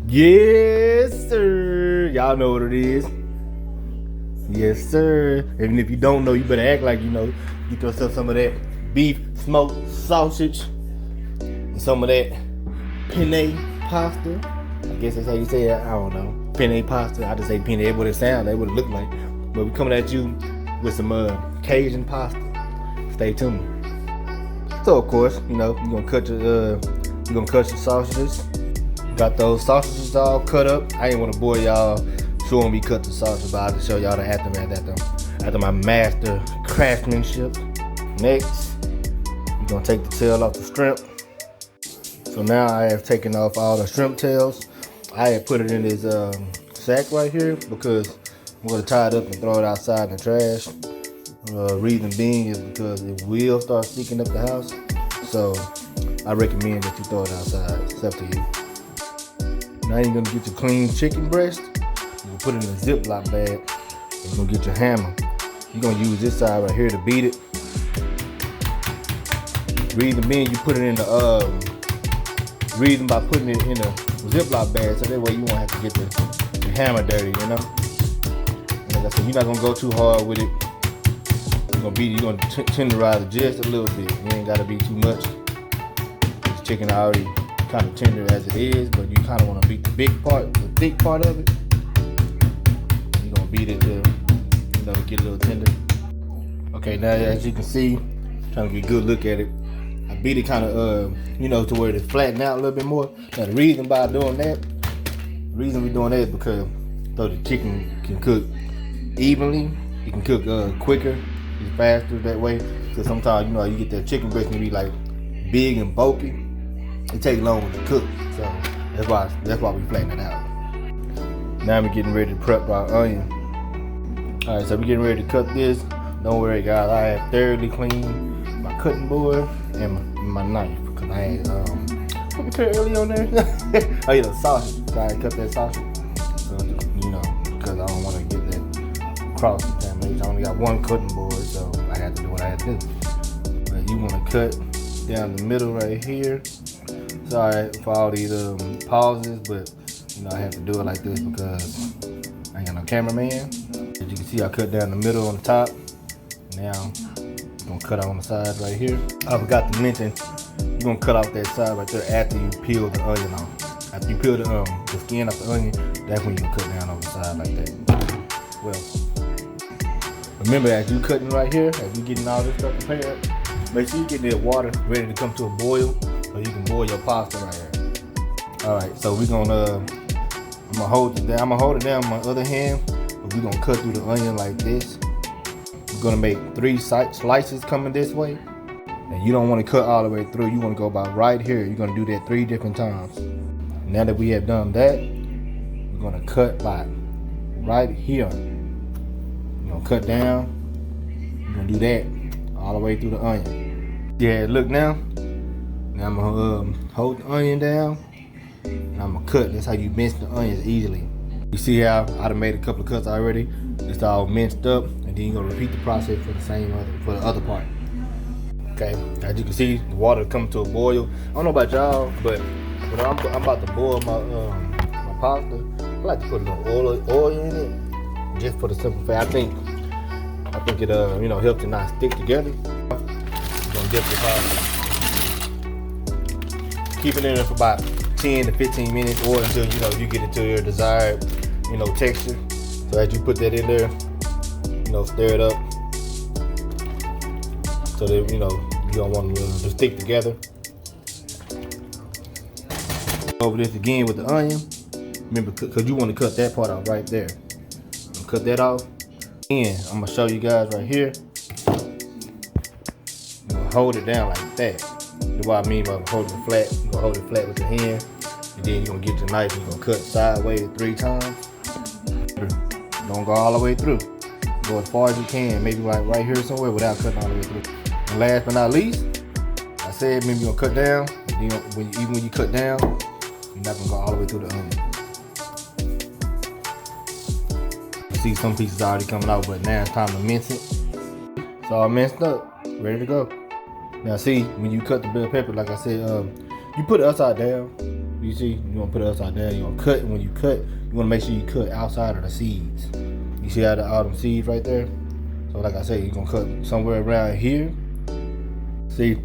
Yes, sir. Y'all know what it is. Yes, sir. Even if you don't know, you better act like you know. Get yourself some of that beef smoked sausage and some of that penne pasta. I guess that's how you say it. I don't know. Penne pasta. I just say penne. That's what it sounds. That's what it look like. But we coming at you with some Cajun pasta. Stay tuned. So of course, you know, you're gonna cut your sausages. Got those sausages all cut up. I ain't wanna bore y'all showing me cut the sausage, but I'll just show y'all the aftermath after my master craftsmanship. Next, you're gonna take the tail off the shrimp. So now I have taken off all the shrimp tails. I have put it in this sack right here because I'm gonna tie it up and throw it outside in the trash. Reason being is because it will start sticking up the house. So I recommend that you throw it outside. It's up to you. Now you're gonna get your clean chicken breast. You're gonna put it in a Ziploc bag. You're gonna get your hammer. You're gonna use this side right here to beat it. Reason being, you put it in the reason by putting it in a Ziploc bag, so that way you won't have to get the hammer dirty, you know. And like I said, you're not gonna go too hard with it. You're gonna tenderize it just a little bit. You ain't gotta be too much. This chicken already kind of tender as it is, but you kind of want to beat the thick part of it. You're gonna beat it to, you know, get a little tender. Okay, now as you can see, trying to get a good look at it. I beat it kind of, you know, to where it flatten out a little bit more. Now the reason we're doing that is because so the chicken can cook evenly. It can cook quicker, it's faster that way. Because sometimes, you know, you get that chicken breast and be like big and bulky. It takes longer to cook, so that's why we flatten it out. Now we're getting ready to prep our onion. All right, so we're getting ready to cut this. Don't worry, guys. I have thoroughly cleaned my cutting board and my knife because I had what we cut earlier on there. Oh yeah, the sausage. So I cut that sausage. So you know, because I don't want to get that cross contamination. I only got one cutting board, so I had to do what I had to do. But you want to cut down the middle right here. Sorry for all these pauses, but you know I have to do it like this because I ain't got no cameraman. As you can see, I cut down the middle on the top. Now I'm gonna cut on the side right here. I forgot to mention, you're gonna cut off that side right there after you peel the onion off. After you peel the skin off the onion, that's when you can cut down on the side like that. Well, remember as you cutting right here, as you getting all this stuff prepared, make sure you get that water ready to come to a boil. So you can boil your pasta right here. All right, so we're gonna, I'm gonna hold it down. I'm gonna hold it down with my other hand, but we're gonna cut through the onion like this. We're gonna make 3 slices coming this way. And you don't wanna cut all the way through. You wanna go about right here. You're gonna do that 3 different times. Now that we have done that, we're gonna cut by right here. You're gonna cut down. You're gonna do that all the way through the onion. Yeah, look now. Now I'm gonna hold the onion down and I'm gonna cut. That's how you mince the onions easily. You see how I done made a couple of cuts already. It's all minced up, and then you're gonna repeat the process for the other part. Okay, as you can see, the water coming to a boil. I don't know about y'all, but when I'm about to boil my pasta, I like to put a little oil in it, just for the simple fact. I think it you know, helps it not stick together. I'm gonna dip the pasta. Keep it in there for about 10 to 15 minutes, or until you know you get it to your desired, you know, texture. So as you put that in there, you know, stir it up so that you know you don't want them to stick together. Over this again with the onion. Remember, because you want to cut that part off right there. Cut that off. And I'm gonna show you guys right here. You're gonna hold it down like that. That's what I mean by holding it flat. You're gonna hold it flat with your hand, and then you're gonna get your knife and you're gonna cut sideways 3 times. Don't go all the way through. Go as far as you can, maybe like right here somewhere without cutting all the way through. And last but not least, I said maybe you're gonna cut down, and then even when you cut down, you're not gonna go all the way through the onion. You see some pieces already coming out, but now it's time to mince it. It's all minced up, ready to go. Now see, when you cut the bell pepper, like I said, you put it upside down. You see, you want to put it upside down. You want to cut, and when you cut, you want to make sure you cut outside of the seeds. You see how all them seeds right there? So like I said, you're going to cut somewhere around here. See,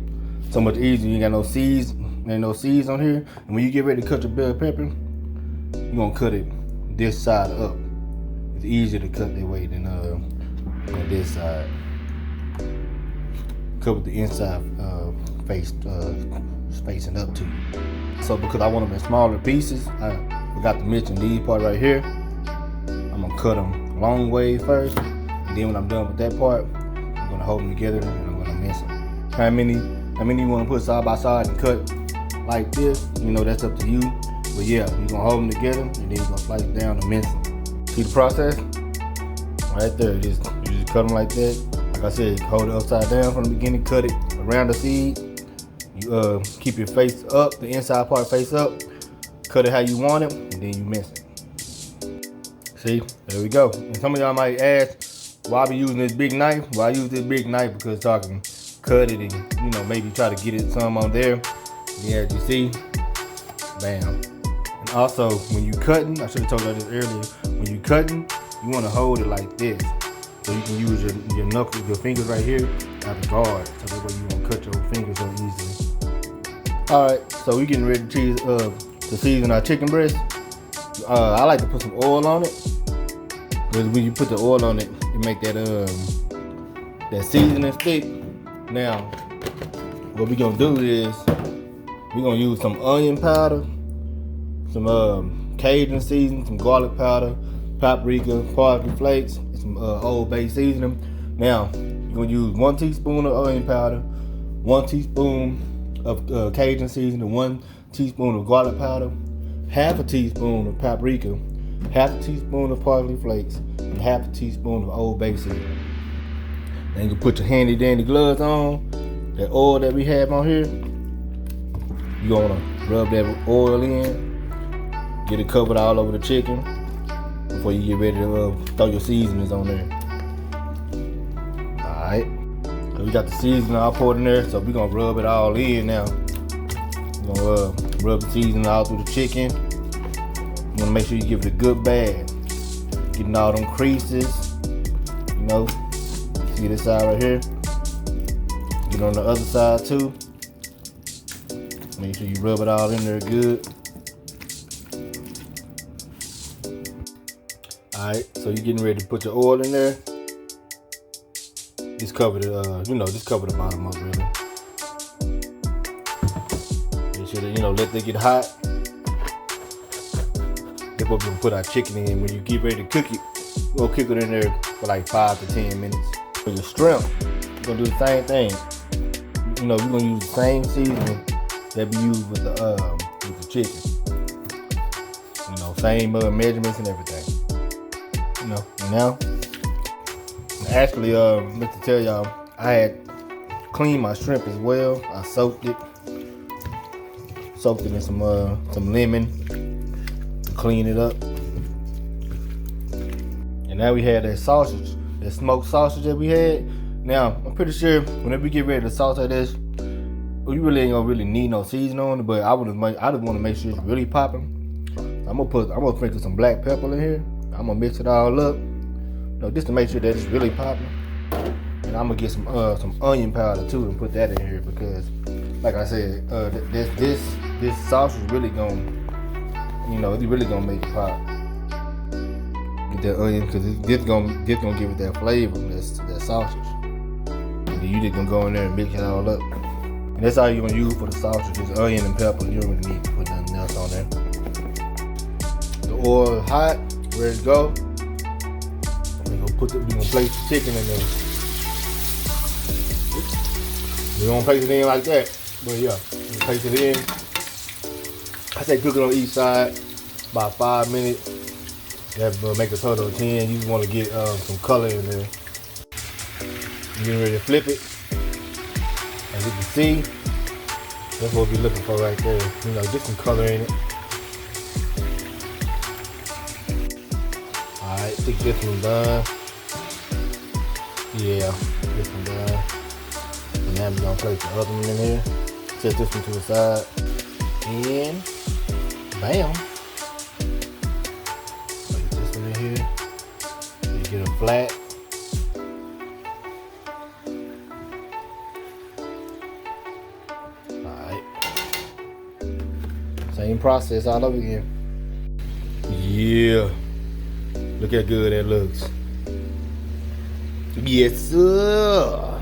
so much easier. You ain't got no seeds. There ain't no seeds on here. And when you get ready to cut your bell pepper, you're going to cut it this side up. It's easier to cut that way than on this side. Cut with the inside facing up to you. So because I want them in smaller pieces, I forgot to mention these part right here. I'm gonna cut them long way first, and then when I'm done with that part, I'm gonna hold them together and I'm gonna mince them. How many you want to put side by side and cut like this? You know, that's up to you. But yeah, you're gonna hold them together and then you're gonna slice it down and mince them. See the process? Right there, you just cut them like that. Like I said, hold it upside down from the beginning, cut it around the seed. You keep your face up, the inside part face up, cut it how you want it, and then you mince it. See, there we go. And some of y'all might ask, why I be using this big knife? Well, I use this big knife because I can cut it and, you know, maybe try to get it some on there. Yeah, as you see, bam. And also, when you cutting, I should have told you this earlier, when you cutting, you want to hold it like this. So you can use your knuckles, your fingers right here as a guard. So that way you won't cut your fingers so easily. Alright, so we getting ready to season our chicken breast. I like to put some oil on it. Because when you put the oil on it, it make that seasoning stick. Now, what we gonna do is we gonna use some onion powder, some Cajun seasoning, some garlic powder, paprika, parsley flakes, and some Old Bay seasoning. Now, you're gonna use 1 teaspoon of onion powder, 1 teaspoon of Cajun seasoning, 1 teaspoon of garlic powder, half a teaspoon of paprika, half a teaspoon of parsley flakes, and half a teaspoon of Old Bay seasoning. Then you can put your handy dandy gloves on. That oil that we have on here, you wanna rub that oil in, get it covered all over the chicken before you get ready to throw your seasonings on there. Alright, so we got the seasoning all poured in there, so we're gonna rub it all in now. We're gonna rub the seasoning all through the chicken. You wanna make sure you give it a good bath. Getting all them creases, you know. See this side right here. Get on the other side too. Make sure you rub it all in there good. Alright, so you're getting ready to put your oil in there. Just cover the, just cover the bottom up really. Make sure that, let that get hot. That's what we're gonna put our chicken in. When you get ready to cook it, we'll cook it in there for like 5 to 10 minutes. For your shrimp, we're gonna do the same thing. We're gonna use the same seasoning that we use with the chicken. Same measurements and everything. And now, actually, meant to tell y'all, I had cleaned my shrimp as well. I soaked it in some lemon to clean it up. And now we had that sausage, that smoked sausage that we had. Now, I'm pretty sure whenever we get ready to saute this, you really ain't gonna really need no seasoning on it, but I just want to make sure it's really popping. I'm gonna sprinkle some black pepper in here. I'm gonna mix it all up, just to make sure that it's really popping. And I'm gonna get some onion powder too and put that in here because, like I said, this sausage is really gonna, it's really gonna make it pop. Get that onion because this gonna give it that flavor, that sausage. And then you just gonna go in there and mix it all up. And that's all you're gonna use for the sausage, is onion and pepper. You don't really need to put nothing else on there. The oil is hot, ready to go. We're gonna place the chicken in there. We're gonna place it in like that. But yeah, we're place it in. I say cook it on each side about 5 minutes. That will make a total of 10. You just wanna get some color in there. You're getting ready to flip it. As you can see, that's what we're looking for right there. Get some color in it. Alright, think this one done. Yeah, this one done. And now we're gonna place the other one in here. Set this one to the side. And Bam. Place this one in here. You get it flat. Alright. Same process all over again. Yeah. Look how good that looks. Yes, sir.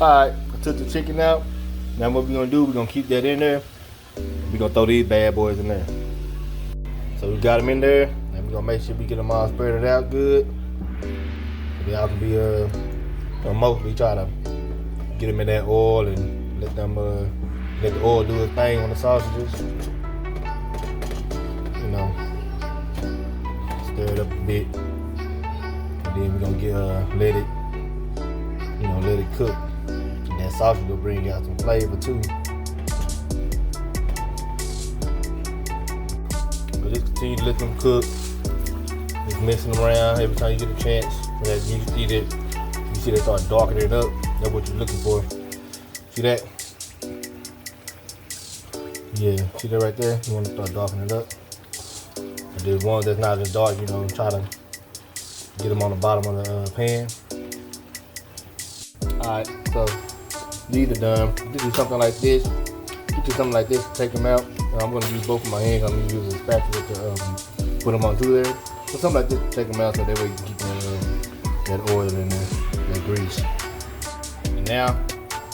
Alright, I took the chicken out. Now what we're gonna do, we're gonna keep that in there. We're gonna throw these bad boys in there. So we got them in there, and we're gonna make sure we get them all spread out good. So y'all can be mostly try to get them in that oil and let the oil do its thing on the sausages. You know, stir it up a bit, and then we're gonna let it cook. And that sausage will bring out some flavor too. But just continue to let them cook. Just mixing them around every time you get a chance. You see they start darkening it up. That's what you're looking for. See that? Yeah, see that right there? You want to start darkening it up. And the ones that's not as dark, you know, try to get them on the bottom of the pan. Alright, so these are done. You do something like this. Get you something like this, take them out. And I'm going to use both of my hands. I'm going to use a spatula to put them on through there. So something like this, take them out so that way you can keep that oil in there, that grease. And now,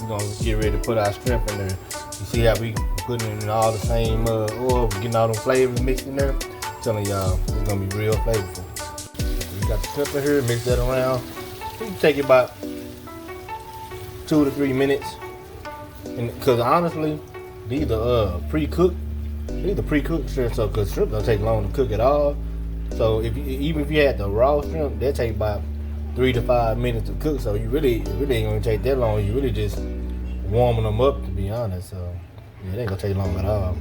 we're going to get ready to put our shrimp in there. You see how we putting it in all the same oil, we're getting all them flavors mixed in there. I'm telling y'all, it's going to be real flavorful. So we got the shrimp in here, mix that around. You can take it about 2 to 3 minutes. And because honestly, these are pre-cooked. These are pre-cooked shrimp, so because shrimp don't take long to cook at all. So even if you had the raw shrimp, that take about 3 to 5 minutes to cook. So it really ain't gonna take that long. You really just warming them up, to be honest. So yeah, it ain't gonna take long at all.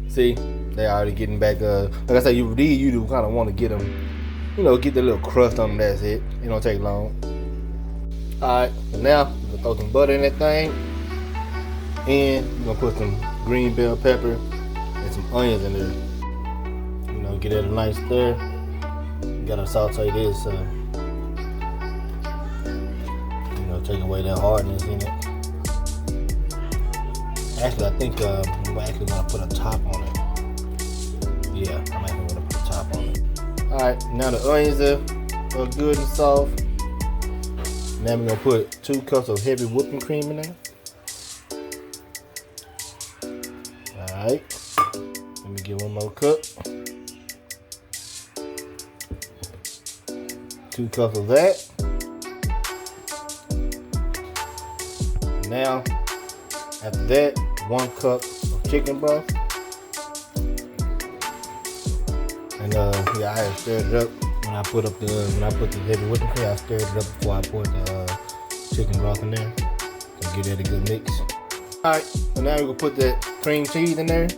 See, they already getting back. Like I said, you do kind of want to get them, you know, get the little crust on them. That's it. It don't take long. All right, so now we're gonna throw some butter in that thing, and we're gonna put some green bell pepper and some onions in there. You know, get it a nice stir. You gotta saute this, you know, take away that hardness in it. Actually, I think I'm actually gonna put a top on it. Yeah, I'm actually gonna put a top on it. All right, now the onions are good and soft. Now we're gonna put 2 cups of heavy whipping cream in there. All right, let me get 1 more cup. 2 cups of that. Now, after that, 1 cup of chicken broth. And yeah, I had stirred it up when I put the heavy whipping cream. I stirred it up before I put the chicken broth in there. So get that a good mix. All right, so now we're gonna put that cream cheese in there.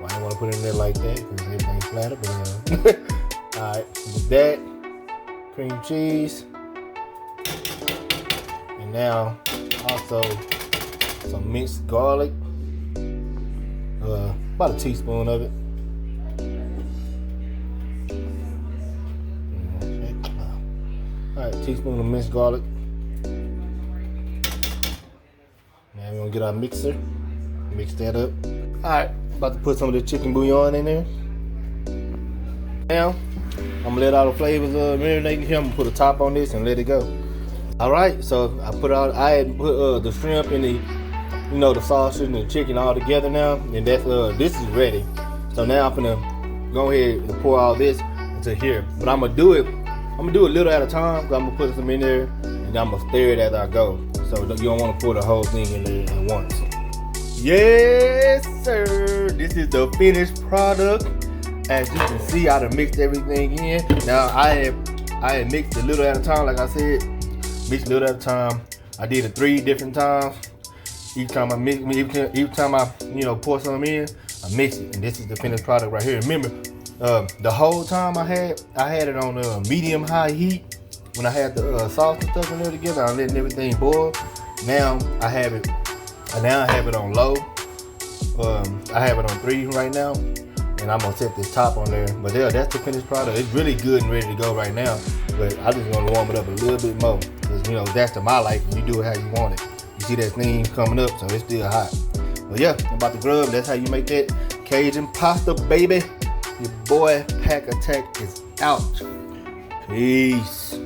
Well, I didn't want to put it in there like that because everything's flatter. But all right, with that cream cheese, and now also some minced garlic, about a teaspoon of it. Alright, teaspoon of minced garlic. Now we're gonna get our mixer, mix that up. Alright, about to put some of the chicken bouillon in there. Now, I'm gonna let all the flavors marinate in here. I'm gonna put a top on this and let it go. Alright, so I had put the shrimp and the sausage and the chicken all together now, and that's this is ready. So now I'm gonna go ahead and pour all this into here. But I'm gonna do it a little at a time, because I'm gonna put some in there and I'm gonna stir it as I go. So you don't want to pour the whole thing in there at once. Yes, sir. This is the finished product. As you can see, I done mixed everything in. Now I had mixed a little at a time, like I said. Mixed a little at a time. I did it 3 different times. Each time I pour some in, I mix it, and this is the finished product right here. Remember, the whole time I had it on medium high heat when I had the sauce and stuff in there together. I'm letting everything boil. Now I have it on low, I have it on 3 right now, and I'm gonna set this top on there. But yeah, that's the finished product. It's really good and ready to go right now. But I just want to warm it up a little bit more, because you know that's to my liking. You do it how you want it. You see that steam coming up, so it's still hot. But yeah, about the grub, that's how you make that Cajun pasta, baby. Your boy Pack Attack is out. Peace.